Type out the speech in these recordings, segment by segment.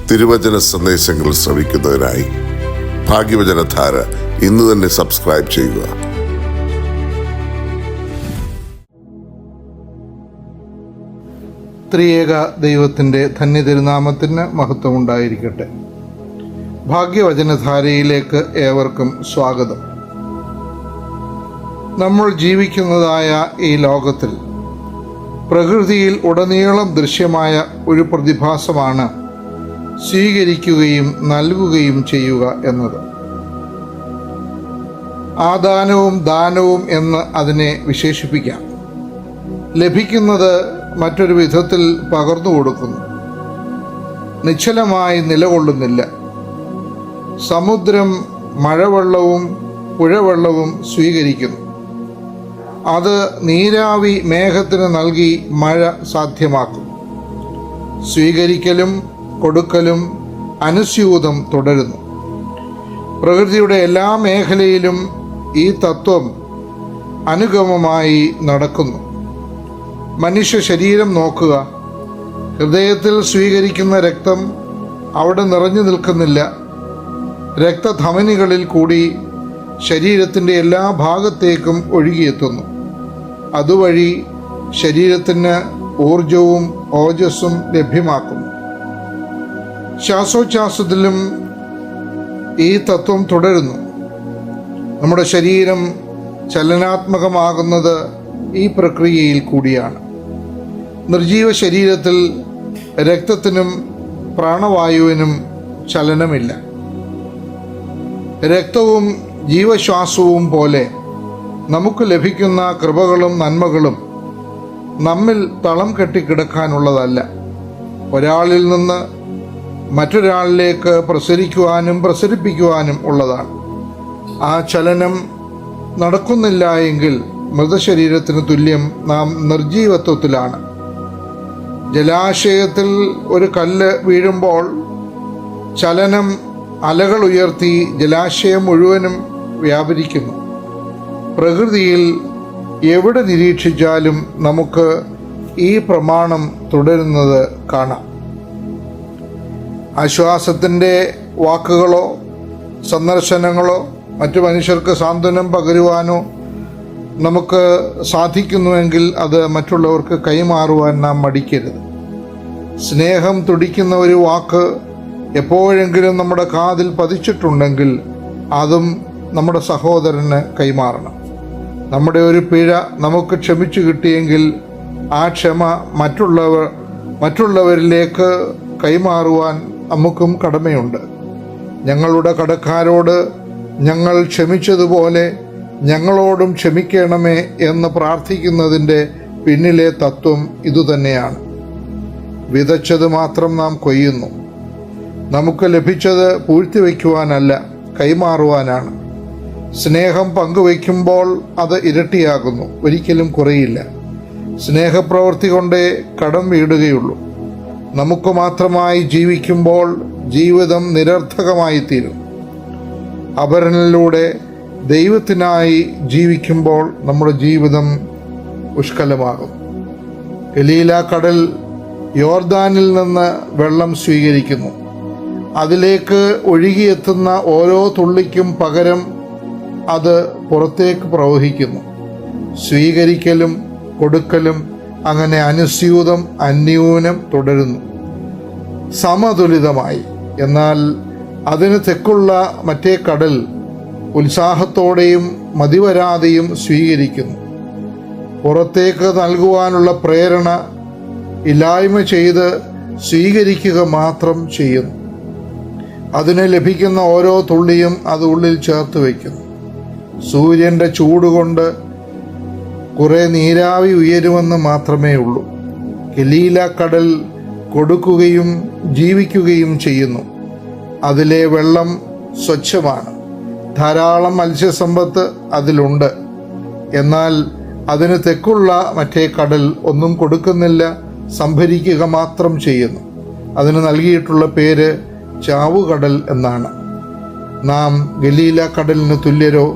തിരുവചന സന്ദേശങ്ങൾ ശ്രവിക്കുന്നതിനായി ഭാഗ്യവചനധാര ഇന്ന് തന്നെ സബ്സ്ക്രൈബ് ചെയ്യുക. ത്രിയേക ദൈവത്തിൻ്റെ ധന്യതിരുനാമത്തിന് മഹത്വമുണ്ടായിരിക്കട്ടെ. ഭാഗ്യവചനധാരയിലേക്ക് ഏവർക്കും സ്വാഗതം. നമ്മൾ ജീവിക്കുന്നതായ ഈ ലോകത്തിൽ പ്രകൃതിയിൽ ഉടനീളം ദൃശ്യമായ ഒരു പ്രതിഭാസമാണ് സ്വീകരിക്കുകയും നൽകുകയും ചെയ്യുക എന്നത്. ആദാനവും ദാനവും എന്ന് അതിനെ വിശേഷിപ്പിക്കാം. ലഭിക്കുന്നത് മറ്റൊരു വിധത്തിൽ പകർന്നു കൊടുക്കുന്നു, നിശ്ചലമായി നിലകൊള്ളുന്നില്ല. സമുദ്രം മഴവെള്ളവും പുഴവെള്ളവും സ്വീകരിക്കുന്നു. അത് നീരാവി മേഘത്തിന് നൽകി മഴ സാധ്യമാക്കും. സ്വീകരിക്കലും കൊടുക്കലും അനുസ്യൂതം തുടരുന്നു. പ്രകൃതിയുടെ എല്ലാ മേഖലയിലും ഈ തത്വം അനുഗമമായി നടക്കുന്നു. മനുഷ്യ ശരീരം നോക്കുക. ഹൃദയത്തിൽ സ്വീകരിക്കുന്ന രക്തം അവിടെ നിറഞ്ഞു നിൽക്കുന്നില്ല. രക്തധമനികളിൽ കൂടി ശരീരത്തിൻ്റെ എല്ലാ ഭാഗത്തേക്കും ഒഴുകിയെത്തുന്നു. അതുവഴി ശരീരത്തിന് ഊർജവും ഓജസ്സും ലഭ്യമാക്കുന്നു. ശ്വാസോച്ഛ്വാസത്തിലും ഈ തത്വം തുടരുന്നു. നമ്മുടെ ശരീരം ചലനാത്മകമാകുന്നത് ഈ പ്രക്രിയയിൽ കൂടിയാണ്. നിർജീവ ശരീരത്തിൽ രക്തത്തിനും പ്രാണവായുവിനും ചലനമില്ല. രക്തവും ജീവശ്വാസവും പോലെ നമുക്ക് ലഭിക്കുന്ന കൃപകളും നന്മകളും നമ്മിൽ തളം കെട്ടിക്കിടക്കാനുള്ളതല്ല. ഒരാളിൽ നിന്ന് മറ്റൊരാളിലേക്ക് പ്രസരിക്കുവാനും പ്രസരിപ്പിക്കുവാനും ഉള്ളതാണ്. ആ ചലനം നടക്കുന്നില്ല എങ്കിൽ മൃതശരീരത്തിന് തുല്യം നാം നിർജീവത്വത്തിലാണ്. ജലാശയത്തിൽ ഒരു കല്ല് വീഴുമ്പോൾ ചലനം അലകൾ ഉയർത്തി ജലാശയം മുഴുവനും വ്യാപരിക്കുന്നു. പ്രകൃതിയിൽ എവിടെ നിരീക്ഷിച്ചാലും നമുക്ക് ഈ പ്രമാണം തുടരുന്നത് കാണാം. ആശ്വാസത്തിൻ്റെ വാക്കുകളോ സന്ദർശനങ്ങളോ മറ്റു മനുഷ്യർക്ക് സാന്ത്വനം പകരുവാനോ നമുക്ക് സാധിക്കുന്നുവെങ്കിൽ അത് മറ്റുള്ളവർക്ക് കൈമാറുവാൻ നാം മടിക്കരുത്. സ്നേഹം തുടിക്കുന്ന ഒരു വാക്ക് എപ്പോഴെങ്കിലും നമ്മുടെ കാതിൽ പതിച്ചിട്ടുണ്ടെങ്കിൽ അതും നമ്മുടെ സഹോദരന് കൈമാറണം. നമ്മുടെ ഒരു പിഴ നമുക്ക് ക്ഷമിച്ചു കിട്ടിയെങ്കിൽ ആ ക്ഷമ മറ്റുള്ളവരിലേക്ക് കൈമാറുവാൻ നമുക്കും കടമയുണ്ട്. ഞങ്ങളുടെ കടക്കാരോട് ഞങ്ങൾ ക്ഷമിച്ചതുപോലെ ഞങ്ങളോടും ക്ഷമിക്കണമേ എന്ന് പ്രാർത്ഥിക്കുന്നതിൻ്റെ പിന്നിലെ തത്വം ഇതുതന്നെയാണ്. വിതച്ചത് മാത്രം നാം കൊയ്യുന്നു. നമുക്ക് ലഭിച്ചത് പൂഴ്ത്തിവെക്കുവാനല്ല, കൈമാറുവാനാണ്. സ്നേഹം പങ്കുവയ്ക്കുമ്പോൾ അത് ഇരട്ടിയാകുന്നു, ഒരിക്കലും കുറയില്ല. സ്നേഹപ്രവൃത്തി കൊണ്ടേ കടം വീടുകയുള്ളൂ. നമുക്ക് മാത്രമായി ജീവിക്കുമ്പോൾ ജീവിതം നിരർത്ഥകമായി തീരും. അപരനിലൂടെ ദൈവത്തിനായി ജീവിക്കുമ്പോൾ നമ്മുടെ ജീവിതം പുഷ്കലമാകും. ഗലീല കടൽ യോർദാനിൽ നിന്ന് വെള്ളം സ്വീകരിക്കുന്നു. അതിലേക്ക് ഒഴുകിയെത്തുന്ന ഓരോ തുള്ളിക്കും പകരം അത് പുറത്തേക്ക് പ്രവഹിക്കുന്നു. സ്വീകരിക്കലും കൊടുക്കലും അങ്ങനെ അനുസ്യൂതം അന്യൂനം തുടരുന്നു, സമതുലിതമായി. എന്നാൽ അതിന് തെക്കുള്ള മറ്റേ കടൽ ഉത്സാഹത്തോടെയും മതിവരാതെയും സ്വീകരിക്കുന്നു. പുറത്തേക്ക് നൽകുവാനുള്ള പ്രേരണ ഇല്ലായ്മ ചെയ്ത് സ്വീകരിക്കുക മാത്രം ചെയ്യുന്നു. അതിന് ലഭിക്കുന്ന ഓരോ തുള്ളിയും അത് ഉള്ളിൽ ചേർത്ത് വയ്ക്കുന്നു. സൂര്യൻ്റെ ചൂടുകൊണ്ട് കുറെ നീരാവി ഉയരുമെന്ന് മാത്രമേ ഉള്ളൂ. ഗലീല കടൽ കൊടുക്കുകയും ജീവിക്കുകയും ചെയ്യുന്നു. അതിലെ വെള്ളം സ്വച്ഛമാണ്. ധാരാളം മത്സ്യസമ്പത്ത് അതിലുണ്ട്. എന്നാൽ അതിന് തെക്കുള്ള മറ്റേ കടൽ ഒന്നും കൊടുക്കുന്നില്ല, സംഭരിക്കുക മാത്രം ചെയ്യുന്നു. അതിന് നൽകിയിട്ടുള്ള പേര് ചാവുകടൽ എന്നാണ്. നാം ഗലീല കടലിന് തുല്യരോ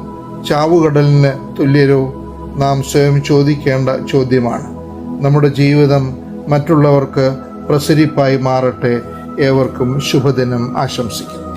ചാവുകടലിന് തുല്യരോ നാം സ്വയം ചോദിക്കേണ്ട ചോദ്യമാണ്. നമ്മുടെ ജീവിതം മറ്റുള്ളവർക്ക് പ്രസരിപ്പായി മാറട്ടെ. ഏവർക്കും ശുഭദിനം ആശംസിക്കുന്നു.